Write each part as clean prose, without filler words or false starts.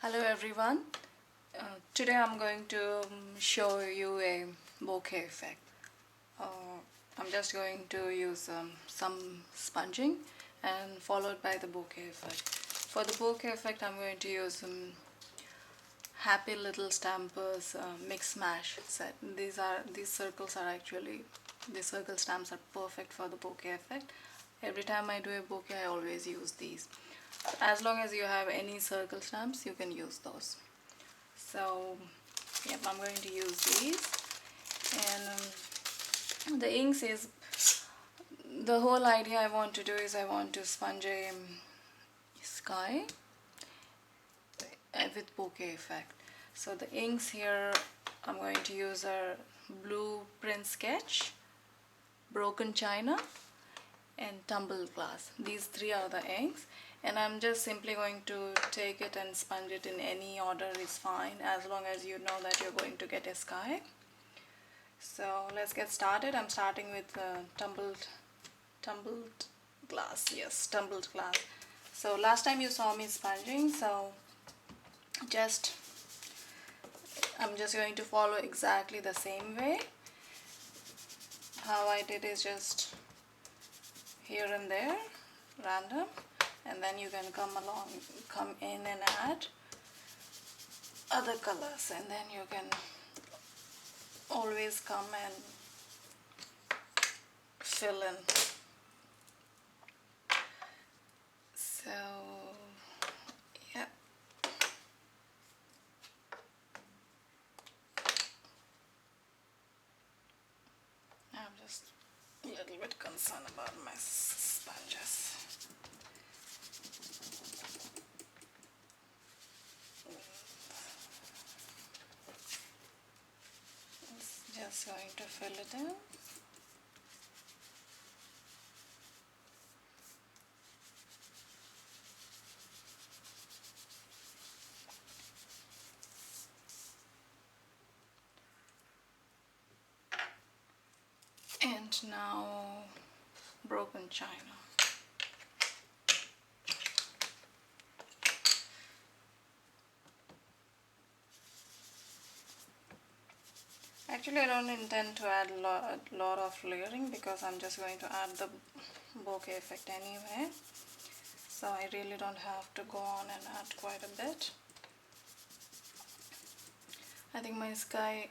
Hello everyone. Today I'm going to show you a bokeh effect. Uh, I'm just going to use some sponging and followed by the bokeh effect. For the bokeh effect I'm going to use Happy Little Stampers mix mash set. These circles are actually, these circle stamps are perfect for the bokeh effect. Every time I do a bokeh I always use these. As long as you have any circle stamps you can use those. So yep, I'm going to use these. And the inks is, the whole idea I want to do is I want to sponge a sky with bokeh effect. So the inks here I'm going to use are Blueprint Sketch, Broken China and Tumbled Glass. These three are the inks, and I'm just simply going to take it and sponge it in any order is fine, as long as you know that you're going to get a sky. So let's get started. I'm starting with tumbled glass. Yes, tumbled glass. So last time you saw me sponging, so I'm just going to follow exactly the same way. How I did is just here and there, random, and then you can come in and add other colors, and then you can always come and fill in. So yeah, I'm just a little bit concerned about my sponges. Just going to fill it in. And now Broken China. Actually I don't intend to add a lot of layering because I'm just going to add the bokeh effect anyway. So I really don't have to go on and add quite a bit. I think my sky,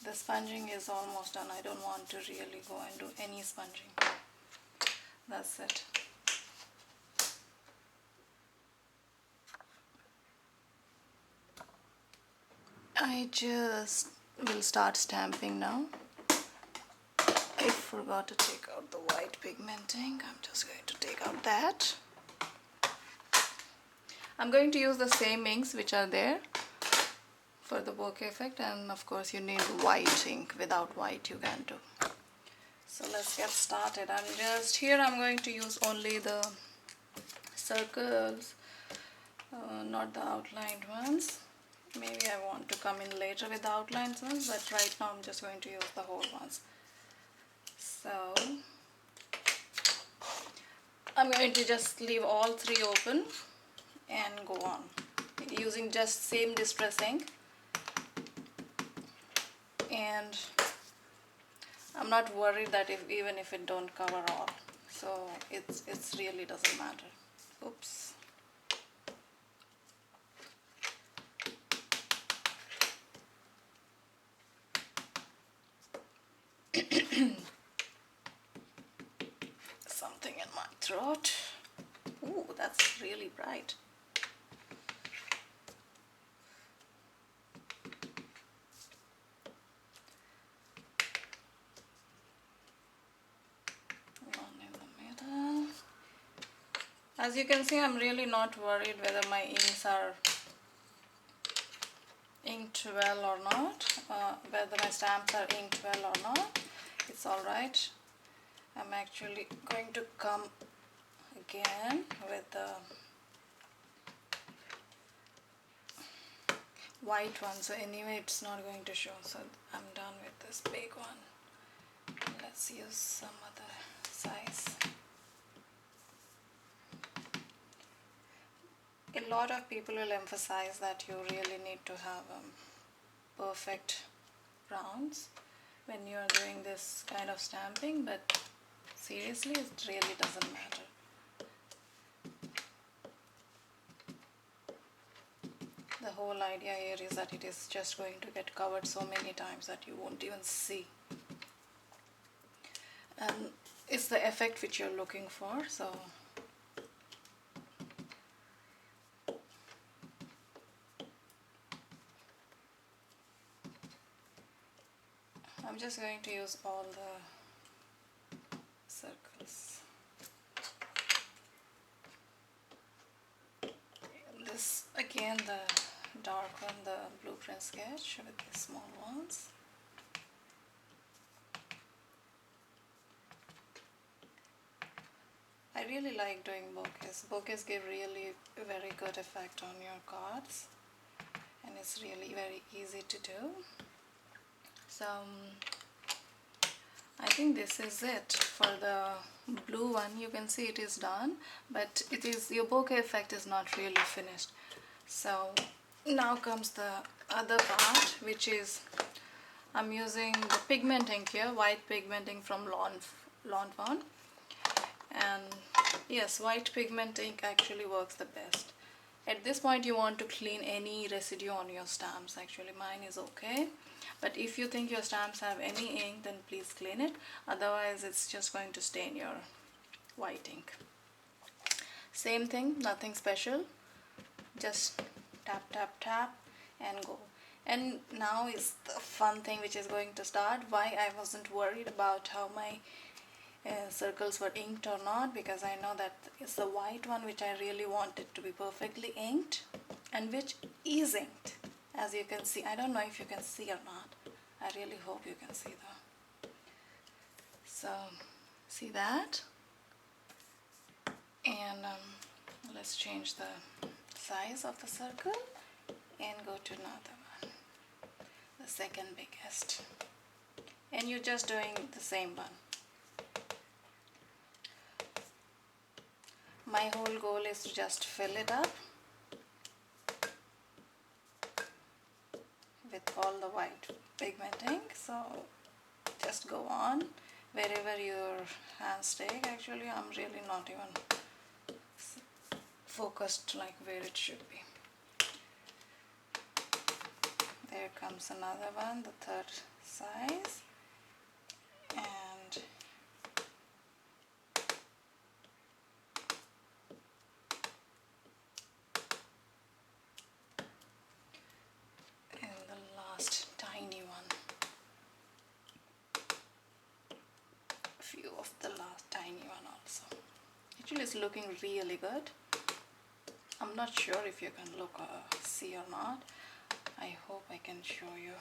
the sponging is almost done. I don't want to really go and do any sponging. That's it. I just will start stamping now. I forgot to take out the white pigmenting. I'm just going to take out that. I'm going to use the same inks which are there for the bokeh effect, and of course you need white ink. Without white you can't do. So let's get started. I'm going to use only the circles, not the outlined ones. Maybe I want to come in later with the outlined ones, but right now I'm just going to use the whole ones. So I'm going to just leave all three open and go on using just same distress ink, and I'm not worried that even if it don't cover all, so it's really doesn't matter. Oops. Something in my throat. Ooh, that's really bright. One in the middle. As you can see, I'm really not worried whether my inks are inked well or not, whether my stamps are inked well or not. It's alright. I'm actually going to come again with the white one, so anyway it's not going to show, so I'm done with this big one. Let's use some other size. A lot of people will emphasize that you really need to have perfect rounds when you are doing this kind of stamping, but seriously, it really doesn't matter. The whole idea here is that it is just going to get covered so many times that you won't even see. And it's the effect which you're looking for, so I'm just going to use all the circles. This again, the dark one, the blueprint sketch with the small ones. I really like doing bokehs. Bokehs give really a very good effect on your cards, and it's really very easy to do. So I think this is it for the blue one. You can see it is done, but it is, your bokeh effect is not really finished. So now comes the other part, which is I'm using the pigment ink here, white pigment ink from Lawn Fawn. And yes, white pigment ink actually works the best. At this point you want to clean any residue on your stamps. Actually mine is okay, but if you think your stamps have any ink, then please clean it, otherwise it's just going to stain your white ink. Same thing, nothing special, just tap tap tap and go. And now is the fun thing which is going to start. Why I wasn't worried about how my circles were inked or not, because I know that it's the white one which I really wanted to be perfectly inked, and which is inked, as you can see. I don't know if you can see or not. I really hope you can see though. So see that, and let's change the size of the circle and go to another one, the second biggest, and you're just doing the same one. My whole goal is to just fill it up with all the white pigment ink. So just go on wherever your hands take. Actually I'm really not even focused like where it should be. There comes another one, the third size, and the last tiny one, a few of the last tiny one also. Actually it's looking really good. I'm not sure if you can look see or not. I hope I can show you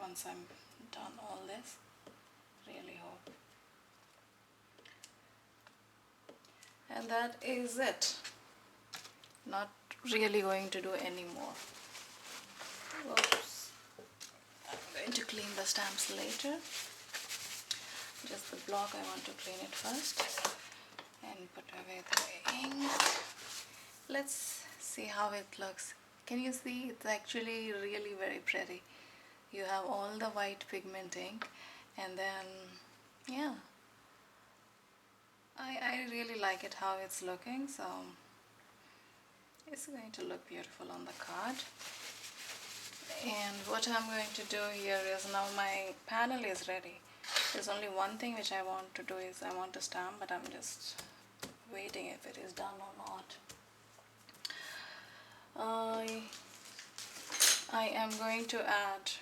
once I'm done all this. Really hope. And that is it. Not really going to do any more. Whoops. I'm going to clean the stamps later. Just the block, I want to clean it first and put away the ink. Let's see how it looks. Can you see? It's actually really very pretty. You have all the white pigment ink, and then yeah, I really like it how it's looking. So it's going to look beautiful on the card. And what I'm going to do here is, now my panel is ready. There's only one thing which I want to do, is I want to stamp, but I'm just waiting if it is done or not. I am going to add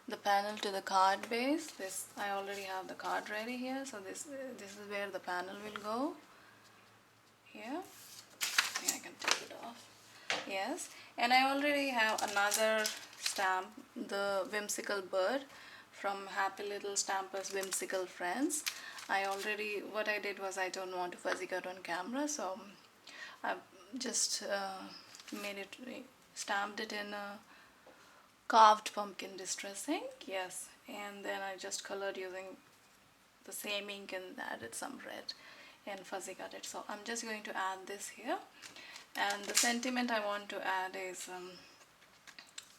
the panel to the card base. This, I already have the card ready here, so this is where the panel will go. Here, I think I can take it off. Yes, and I already have another stamp, the whimsical bird from Happy Little Stampers Whimsical Friends. What I did was, I don't want to fuzzy cut on camera, so I just stamped it in a carved pumpkin distress ink. Yes, and then I just colored using the same ink and added some red and fuzzy cut it. So I'm just going to add this here, And the sentiment I want to add is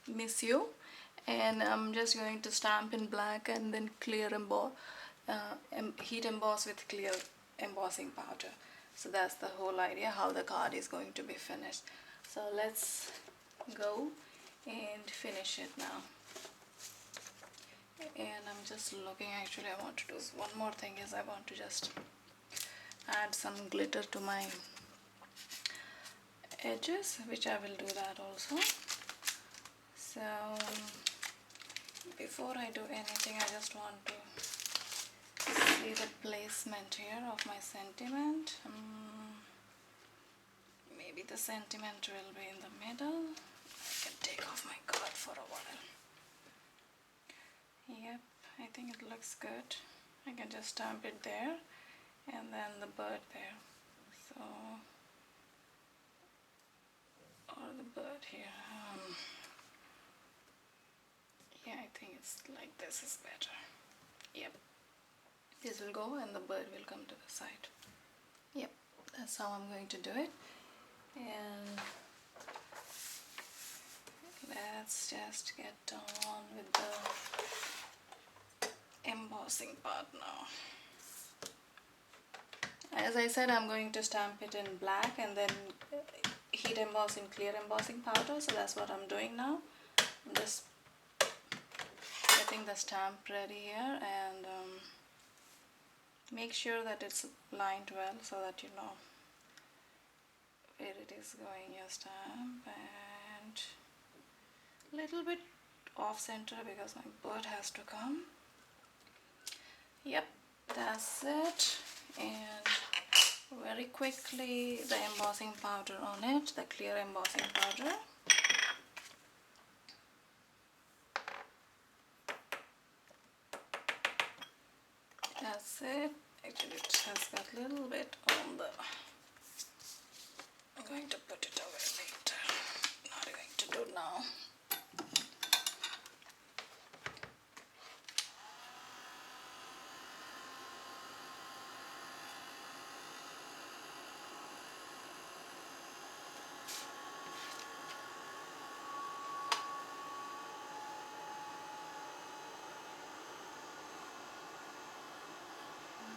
miss you, and I'm just going to stamp in black and then clear emboss, heat emboss with clear embossing powder. So that's the whole idea how the card is going to be finished. So let's go and finish it now. And I'm just looking, actually I want to do one more thing, is I want to just add some glitter to my edges, which I will do that also. So before I do anything, I just want to see the placement here of my sentiment. Maybe the sentiment will be in the middle. I can take off my card for a while. Yep, I think it looks good. I can just stamp it there and then the bird there. So, or the bird here. Yeah, I think it's like this is better. Yep, this will go and the bird will come to the side. Yep, that's how I'm going to do it. And let's just get on with the embossing part now. As I said, I'm going to stamp it in black and then heat emboss in clear embossing powder. So that's what I'm doing now. I'm just getting the stamp ready here, and make sure that it's lined well so that you know where it is going, your stamp. And a little bit off center because my bird has to come. Yep, that's it. And very quickly the embossing powder on it, the clear embossing powder. That's it. Actually it has got a little bit on the, I'm going to put it away later, not going to do now.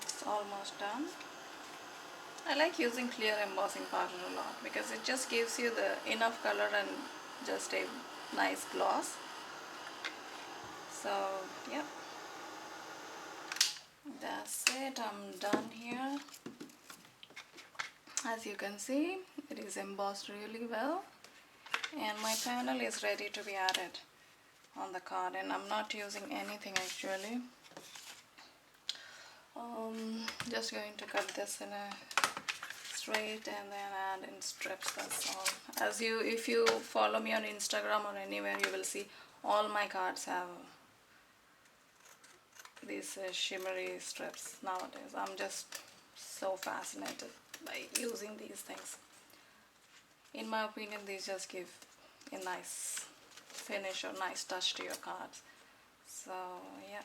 It's almost done. I like using clear embossing powder a lot because it just gives you the enough color and just a nice gloss. So yep, that's it. I'm done here. As you can see, it is embossed really well, and my panel is ready to be added on the card. And I'm not using anything actually. Just going to cut this in a straight and then add in strips, that's all. If you follow me on Instagram or anywhere, you will see all my cards have these shimmery strips nowadays. I'm just so fascinated by using these things. In my opinion, these just give a nice finish or nice touch to your cards. So yeah,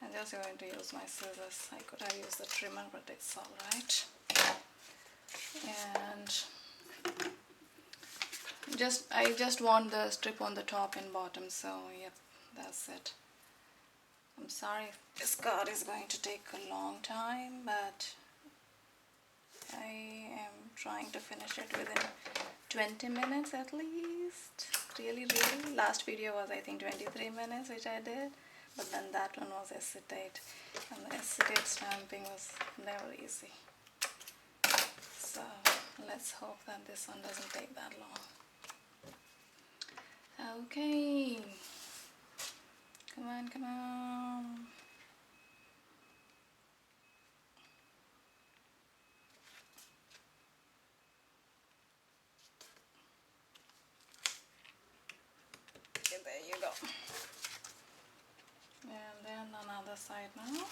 I'm just going to use my scissors. I could have used the trimmer, but it's alright. And I just want the strip on the top and bottom, so yep, that's it. I'm sorry if this card is going to take a long time, but I am trying to finish it within 20 minutes at least. Really. Last video was I think 23 minutes, which I did, but then that one was acetate, and the acetate stamping was never easy. So let's hope that this one doesn't take that long. Okay, come on. Okay, there you go. And then another side now.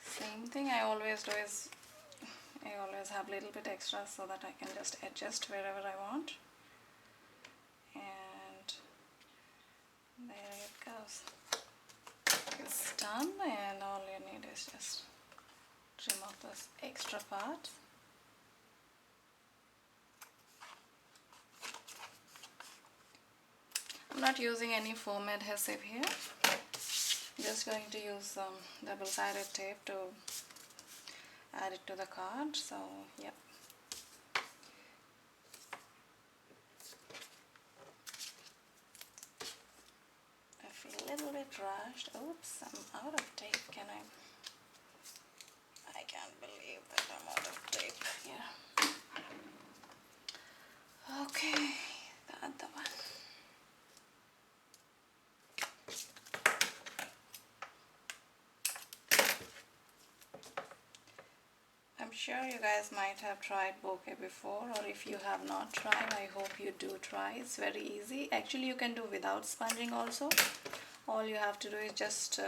Same thing I always do is I always have a little bit extra so that I can just adjust wherever I want. And there it goes. It's done, and all you need is just trim off this extra part. not using any foam adhesive here. Just going to use some double-sided tape to add it to the card. So yep. I feel a little bit rushed. Oops, I'm out of tape. I can't believe that I'm out of tape. Yeah. Okay, the other one. I'm sure you guys might have tried bokeh before, or if you have not tried, I hope you do try. It's very easy. Actually, you can do without sponging also. All you have to do is just,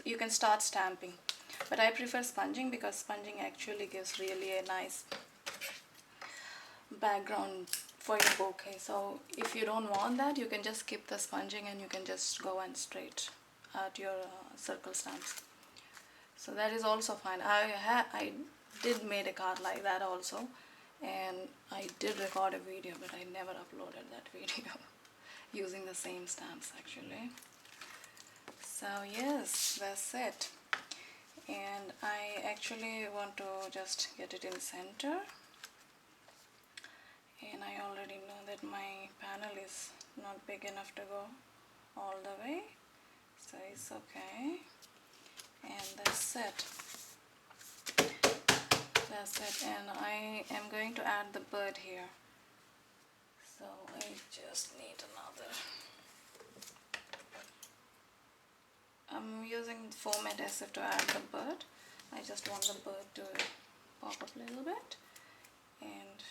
you can start stamping. But I prefer sponging because sponging actually gives really a nice background for your bokeh. So if you don't want that, you can just skip the sponging and you can just go and straight at your circle stamps. So that is also fine. I did made a card like that also, and I did record a video, but I never uploaded that video using the same stamps actually. So yes, that's it. And I actually want to just get it in center, and I already know that my panel is not big enough to go all the way, so it's okay. And that's it. And I am going to add the bird here, so I just need another. I'm using foam adhesive to add the bird. I just want the bird to pop up a little bit, and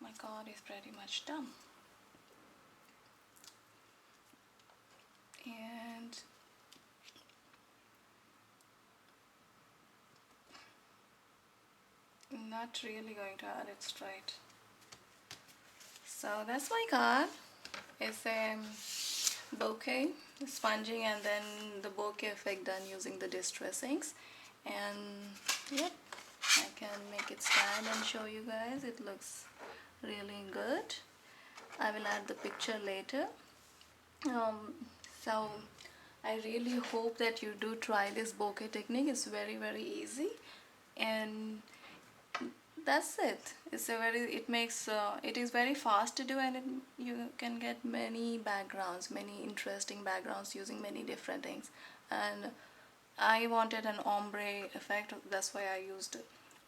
my card is pretty much done. And I'm not really going to add it straight. So that's my card. It's a bokeh, sponging, and then the bokeh effect done using the distressings. And yep, I can make it stand and show you guys. It looks really good. I will add the picture later. So I really hope that you do try this bokeh technique. It's very easy, and that's it. It is very fast to do, and you can get many backgrounds, many interesting backgrounds using many different things. And I wanted an ombre effect, that's why I used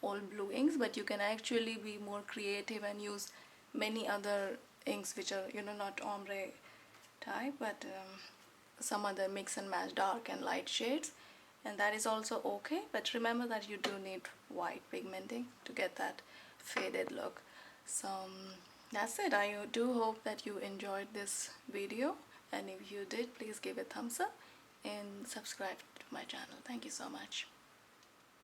all blue inks, but you can actually be more creative and use many other inks which are, not ombre type, but some other mix and match dark and light shades, and that is also okay. But remember that you do need white pigmenting to get that faded look. So that's it. I do hope that you enjoyed this video, and if you did, please give a thumbs up and subscribe to my channel. Thank you so much.